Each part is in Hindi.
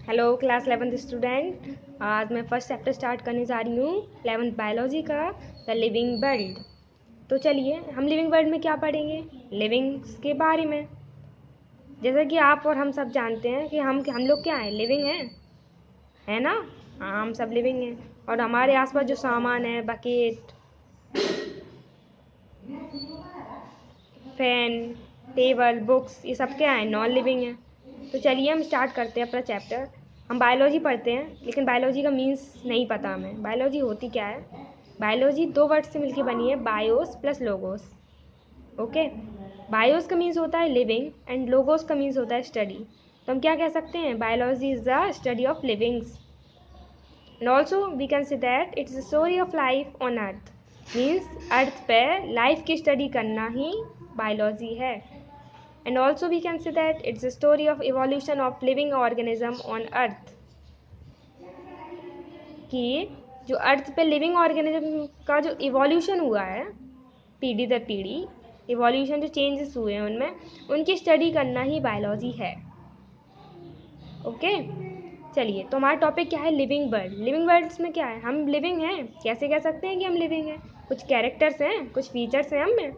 Hello class 11th student. आज मैं फर्स्ट चैप्टर स्टार्ट करने जा रही हूँ 11th बायोलॉजी का, द लिविंग वर्ल्ड। तो चलिए हम लिविंग वर्ल्ड में क्या पढ़ेंगे, लिविंग्स के बारे में। जैसा कि आप और हम सब जानते हैं कि हम लोग क्या हैं, लिविंग हैं, है ना। हाँ, हम सब लिविंग हैं और हमारे आसपास जो सामान है, बकेट, फैन, टेबल, बुक्स, ये सब क्या है, नॉन लिविंग है। तो चलिए हम स्टार्ट करते हैं अपना चैप्टर। हम बायोलॉजी पढ़ते हैं लेकिन बायोलॉजी का मीन्स नहीं पता हमें, बायोलॉजी होती क्या है। बायोलॉजी दो वर्ड से मिलकर बनी है, bios plus logos. Okay, bios का मीन्स होता है लिविंग एंड लोगोस का मीन्स होता है स्टडी। तो हम क्या कह सकते हैं, biology is the study of livings and also we can say that it's the story of life on earth. Means earth पे लाइफ की स्टडी करना ही बायोलॉजी है। And also we can say that it's a story of evolution of living organism on earth, कि जो अर्थ पे लिविंग ऑर्गेनिज्म का जो इवोल्यूशन हुआ है पीढ़ी दर पीढ़ी, इवोल्यूशन जो चेंजेस हुए हैं उनमें, उनकी स्टडी करना ही बायोलॉजी है। ओके, चलिए तो हमारा टॉपिक क्या है, लिविंग वर्ल्ड। लिविंग वर्ल्ड्स में क्या है, हम लिविंग हैं। कैसे कह सकते हैं कि हम लिविंग हैं, कुछ कैरेक्टर्स हैं, कुछ फीचर्स हैं हम में।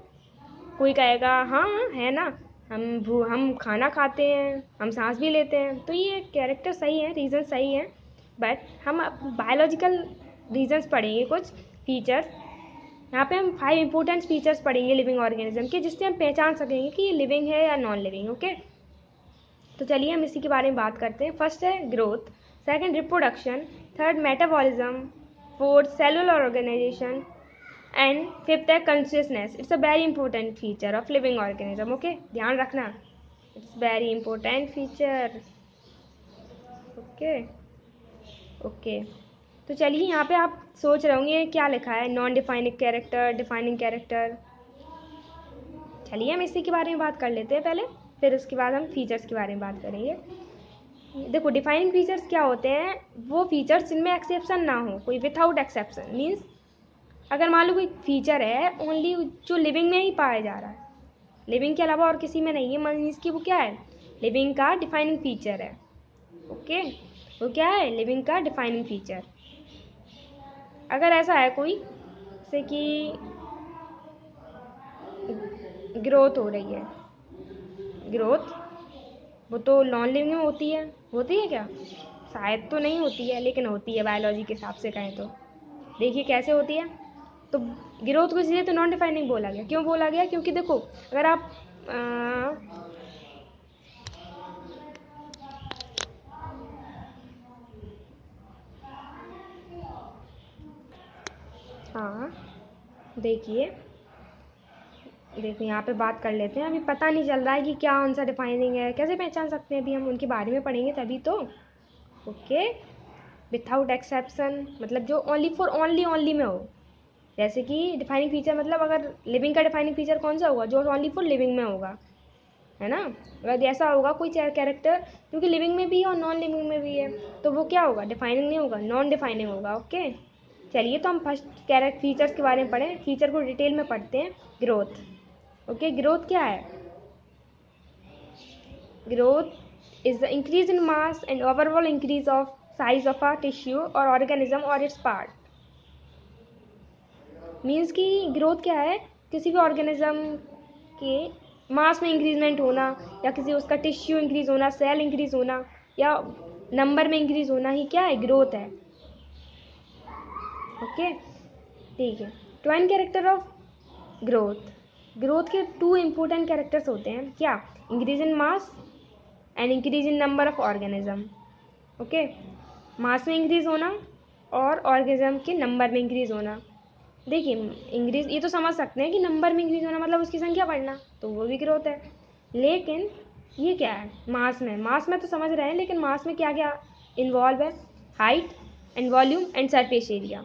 कोई कहेगा हाँ है ना, हम खाना खाते हैं, हम सांस भी लेते हैं, तो ये कैरेक्टर सही है, रीज़न सही है। बट हम बायोलॉजिकल रीजंस पढ़ेंगे, कुछ फीचर्स। यहाँ पे हम 5 इंपॉर्टेंट फीचर्स पढ़ेंगे लिविंग ऑर्गेनिज्म के, जिससे हम पहचान सकेंगे कि ये लिविंग है या नॉन लिविंग। ओके, तो चलिए हम इसी के बारे में बात करते हैं। फर्स्ट है growth, second reproduction, third metabolism, fourth cellular organization and fifth है consciousness. It's a very important feature of living organism. Okay, ध्यान रखना, it's very important feature. Okay okay, तो चलिए यहाँ पे आप सोच रहे होंगे क्या लिखा है, non defining character, defining character. चलिए हम इसी के बारे में बात कर लेते हैं पहले, फिर उसके बाद हम फीचर्स के बारे में बात करेंगे। देखो डिफाइनिंग फीचर्स क्या होते हैं, वो फीचर्स जिनमें एक्सेप्शन ना हो, कोई विथआउट एक्सेप्शन। मीन्स अगर मान लो कोई फीचर है ओनली जो लिविंग में ही पाया जा रहा है, लिविंग के अलावा और किसी में नहीं है, मीन्स कि वो क्या है, लिविंग का डिफाइनिंग फीचर है। ओके, वो क्या है, लिविंग का डिफाइनिंग फीचर। अगर ऐसा है कोई, जैसे कि ग्रोथ हो रही है, ग्रोथ वो तो नॉन लिविंग में होती है क्या, शायद तो नहीं होती है, लेकिन होती है बायोलॉजी के हिसाब से कहें तो। देखिए कैसे होती है। तो ग्रोथ को इसलिए तो नॉन डिफाइनिंग बोला गया, क्यों बोला गया, क्योंकि देखो अगर आप हाँ देखिए यहाँ पे बात कर लेते हैं। अभी पता नहीं चल रहा है कि क्या आंसर डिफाइनिंग है, कैसे पहचान सकते हैं, अभी हम उनके बारे में पढ़ेंगे तभी तो। ओके, विथआउट एक्सेप्शन मतलब जो ओनली फॉर ओनली में हो। जैसे कि डिफाइनिंग फीचर मतलब अगर लिविंग का डिफाइनिंग फीचर कौन सा होगा, जो ओनली फॉर लिविंग में होगा, है ना। अगर ऐसा होगा कोई कैरेक्टर क्योंकि लिविंग में भी है और नॉन लिविंग में भी है, तो वो क्या होगा, डिफाइनिंग नहीं होगा, नॉन डिफाइनिंग होगा। ओके, चलिए तो हम फर्स्ट कैरेक्टर फीचर्स के बारे में पढ़ें, फीचर को डिटेल में पढ़ते हैं। ग्रोथ। ओके, ग्रोथ क्या है, growth is the increase in mass and overall increase of size of a tissue और ऑर्गेनिज्म और इट्स पार्ट। मीन्स कि ग्रोथ क्या है, किसी भी ऑर्गेनिज्म के मास में इंक्रीजमेंट होना, या किसी उसका टिश्यू इंक्रीज होना, सेल इंक्रीज होना, या नंबर में इंक्रीज होना ही क्या है, ग्रोथ है। ओके, ठीक है। Twin character of growth, growth के 2 इंपॉर्टेंट कैरेक्टर्स होते हैं, क्या, increase in mass and increase in number of organism. Okay, mass में इंक्रीज होना और ऑर्गेनिज्म के नंबर में इंक्रीज होना। देखिए इंक्रीज ये तो समझ सकते हैं कि नंबर में इंक्रीज होना मतलब उसकी संख्या बढ़ना, तो वो भी ग्रोथ है। लेकिन ये क्या है, मास में तो समझ रहे हैं, लेकिन मास में क्या क्या इन्वॉल्व है, height and volume and surface area.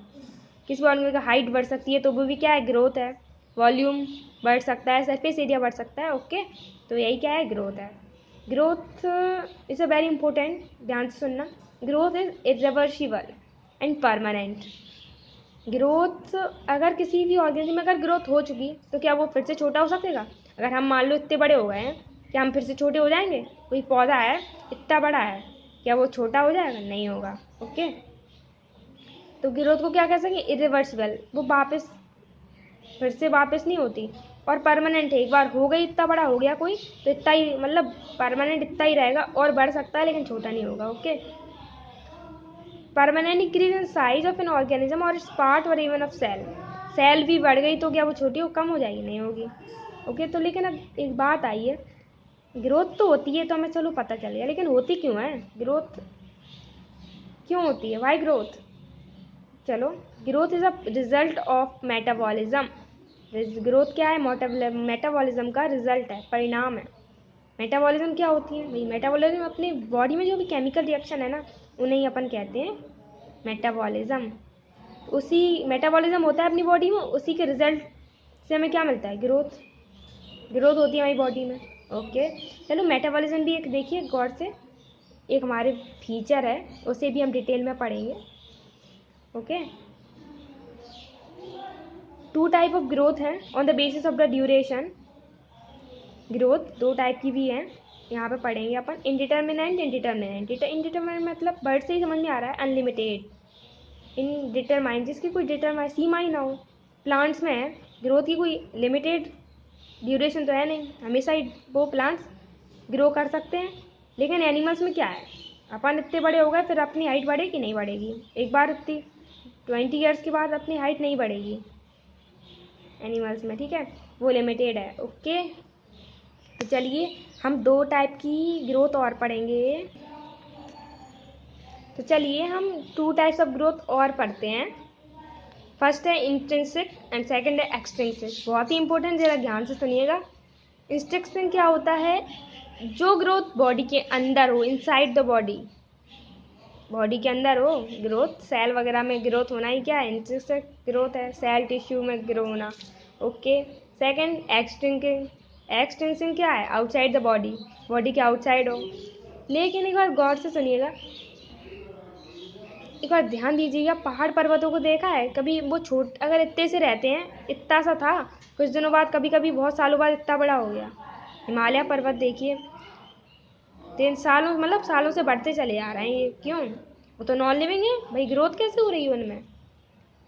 किसी ऑर्गेनिज्म का हाइट बढ़ सकती है तो वो भी क्या है, ग्रोथ है। वॉल्यूम बढ़ सकता है, सरफेस एरिया बढ़ सकता है। ओके, तो यही क्या है, ग्रोथ है। Growth is a very important, ध्यान से सुनना। Growth is irreversible and permanent. Growth अगर किसी भी ऑर्गेनिज्म में अगर ग्रोथ हो चुकी तो क्या वो फिर से छोटा हो सकेगा, अगर हम मान लो इतने बड़े हो गए हैं, क्या हम फिर से छोटे हो जाएंगे। कोई पौधा है इतना बड़ा है, क्या वो छोटा हो जाएगा? नहीं होगा। ओके, तो ग्रोथ को क्या कह सकें? इरिवर्सिबल, वो वापस फिर से वापस नहीं होती। और परमानेंट है, एक बार हो गई, इतना बड़ा हो गया कोई तो इतना ही, मतलब परमानेंट इतना ही रहेगा, और बढ़ सकता है लेकिन छोटा नहीं होगा। Okay, permanent increase in size of an organism और इट्स पार्ट और इवन ऑफ सेल। सेल भी बढ़ गई तो क्या वो छोटी हो, कम हो जाएगी? नहीं होगी। ओके, तो लेकिन अब एक बात आई है, ग्रोथ तो होती है तो हमें चलो पता चल गया, लेकिन होती क्यों है ग्रोथ? क्यों होती है? Why growth? चलो, growth is a result of metabolism. Growth क्या है? मेटाबॉलिज्म का रिजल्ट है, परिणाम है। मेटाबॉलिज्म क्या होती है भाई? मेटाबॉलिज्म अपने बॉडी में जो भी केमिकल रिएक्शन है ना, उन्हें ही अपन कहते हैं मेटाबॉलिज्म। उसी मेटाबॉलिज्म होता है अपनी बॉडी में, उसी के रिजल्ट से हमें क्या मिलता है? ग्रोथ। ग्रोथ होती है हमारी बॉडी में। ओके, चलो मेटाबॉलिज्म भी एक देखिए गौर से, एक हमारे फीचर है, उसे भी हम डिटेल में पढ़ेंगे। ओके, 2 टाइप ऑफ ग्रोथ है on the basis of the duration. Growth 2 type की भी है, यहाँ पे पढ़ेंगे अपन। Indeterminate, indeterminate. इंडिटर्मिनेंट मतलब वर्ड से ही समझ में आ रहा है, अनलिमिटेड। इनडिटरमाइन, जिसकी कोई डिटरमाइन सीमा ही ना हो। प्लांट्स में है ग्रोथ की कोई लिमिटेड ड्यूरेशन तो है नहीं, हमेशा ही वो प्लांट्स ग्रो कर सकते हैं। लेकिन एनिमल्स में क्या है, अपन इतने बड़े हो गए फिर अपनी हाइट बढ़ेगी कि नहीं बढ़ेगी? एक बार इतनी 20 ईयर्स के बाद अपनी हाइट नहीं बढ़ेगी एनिमल्स में, ठीक है, वो लिमिटेड है। ओके, तो चलिए हम 2 टाइप की ग्रोथ और पढ़ेंगे। तो चलिए हम 2 टाइप्स ऑफ ग्रोथ और पढ़ते हैं। फर्स्ट है इंट्रिंसिक एंड सेकंड है एक्सट्रिंसिक। बहुत ही इंपॉर्टेंट, जरा ध्यान से सुनिएगा। इंट्रिंसिक क्या होता है? जो ग्रोथ बॉडी के अंदर हो, इनसाइड द बॉडी, बॉडी के अंदर हो ग्रोथ, सेल वगैरह में ग्रोथ होना ही क्या है? इंट्रिंसिक ग्रोथ है, सेल टिश्यू में ग्रो होना। Okay, second extrinsic. एक्सट्रिंसिक क्या है? आउटसाइड द बॉडी, बॉडी के आउटसाइड हो। लेकिन एक बार गौर से सुनिएगा, एक बार ध्यान दीजिएगा, पहाड़ पर्वतों को देखा है कभी? वो अगर इतने से रहते हैं, इतना सा था, कुछ दिनों बाद कभी कभी बहुत सालों बाद इतना बड़ा हो गया। हिमालय पर्वत देखिए, 3 सालों, मतलब सालों से बढ़ते चले आ रहे हैं। ये क्यों? वो तो नॉन लिविंग है भाई, ग्रोथ कैसे हो रही है उनमें?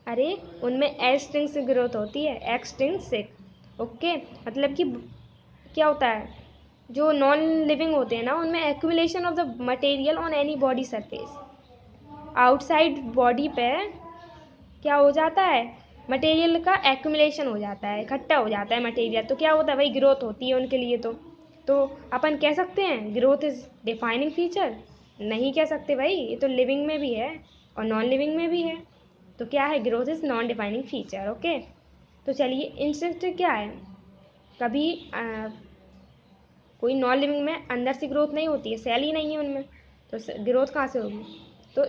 अरे उनमें एक्सट्रिंसिक ग्रोथ होती है, एक्सट्रिंसिक। ओके, मतलब कि क्या होता है, जो नॉन लिविंग होते हैं ना, उनमें accumulation of the material on any body surface. Outside body पे क्या हो जाता है? मटेरियल का एक्यूमुलेशन हो जाता है, इकट्ठा हो जाता है मटेरियल, तो क्या होता है भाई? ग्रोथ होती है उनके लिए। तो अपन कह सकते हैं ग्रोथ इज डिफाइनिंग फीचर? नहीं कह सकते भाई, ये तो लिविंग में भी है और नॉन लिविंग में भी है। तो क्या है? Growth is non defining feature. Okay, तो चलिए इंस्टिंक्ट क्या है? कभी कोई नॉन लिविंग में अंदर से ग्रोथ नहीं होती है, सेल ही नहीं है उनमें, तो ग्रोथ कहाँ से होगी? तो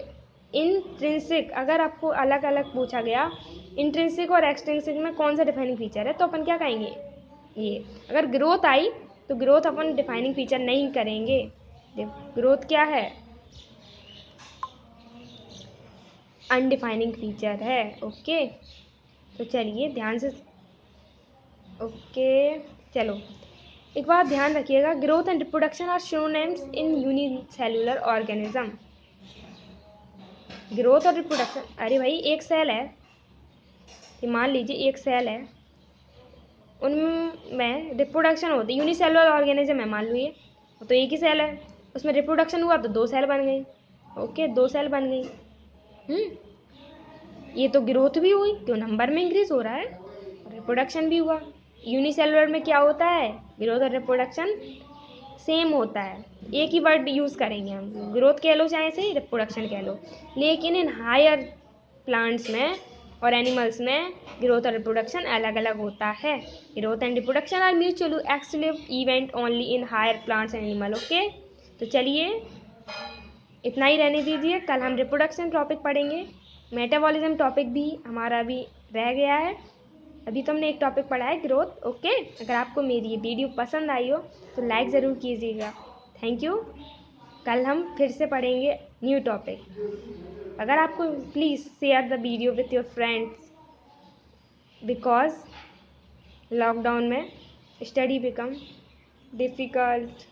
इंट्रिंसिक, अगर आपको अलग अलग पूछा गया इंट्रिंसिक और एक्सट्रिंसिक में कौन सा डिफाइनिंग फीचर है, तो अपन क्या कहेंगे? ये। अगर ग्रोथ आई तो ग्रोथ अपन डिफाइनिंग फीचर नहीं करेंगे। ग्रोथ क्या है? अनडिफाइनिंग फीचर है। ओके, तो चलिए ध्यान से। ओके, चलो एक बात ध्यान रखिएगा, growth and reproduction are synonyms in unicellular organism. Growth और रिप्रोडक्शन, अरे भाई एक सेल है, ये मान लीजिए एक सेल है, उनमें रिप्रोडक्शन होती है। यूनिसेलुलर ऑर्गेनिज्म है मान लो, ये तो एक ही सेल है, उसमें रिप्रोडक्शन हुआ तो 2 सेल बन गई। ओके, 2 सेल बन गई। ये तो ग्रोथ भी हुई, तो नंबर में इंक्रीज हो रहा है, और रिप्रोडक्शन भी हुआ। यूनिसेलुलर में क्या होता है? ग्रोथ और रिप्रोडक्शन सेम होता है, एक ही वर्ड यूज़ करेंगे हम, ग्रोथ कह लो चाहे से रिप्रोडक्शन कह लो। लेकिन इन हायर प्लांट्स में और एनिमल्स में ग्रोथ और रिप्रोडक्शन अलग अलग होता है। Growth and reproduction are mutually exclusive event only in higher plants and animal. Okay, तो चलिए इतना ही रहने दीजिए, कल हम रिप्रोडक्शन टॉपिक पढ़ेंगे। मेटाबॉलिज्म टॉपिक भी हमारा भी रह गया है, अभी तो हमने एक टॉपिक पढ़ा है ग्रोथ। ओके, अगर आपको मेरी ये वीडियो पसंद आई हो तो लाइक ज़रूर कीजिएगा। Thank you. कल हम फिर से पढ़ेंगे न्यू टॉपिक। अगर आपको, please share the video with your friends, because lockdown में स्टडी बिकम डिफ़िकल्ट।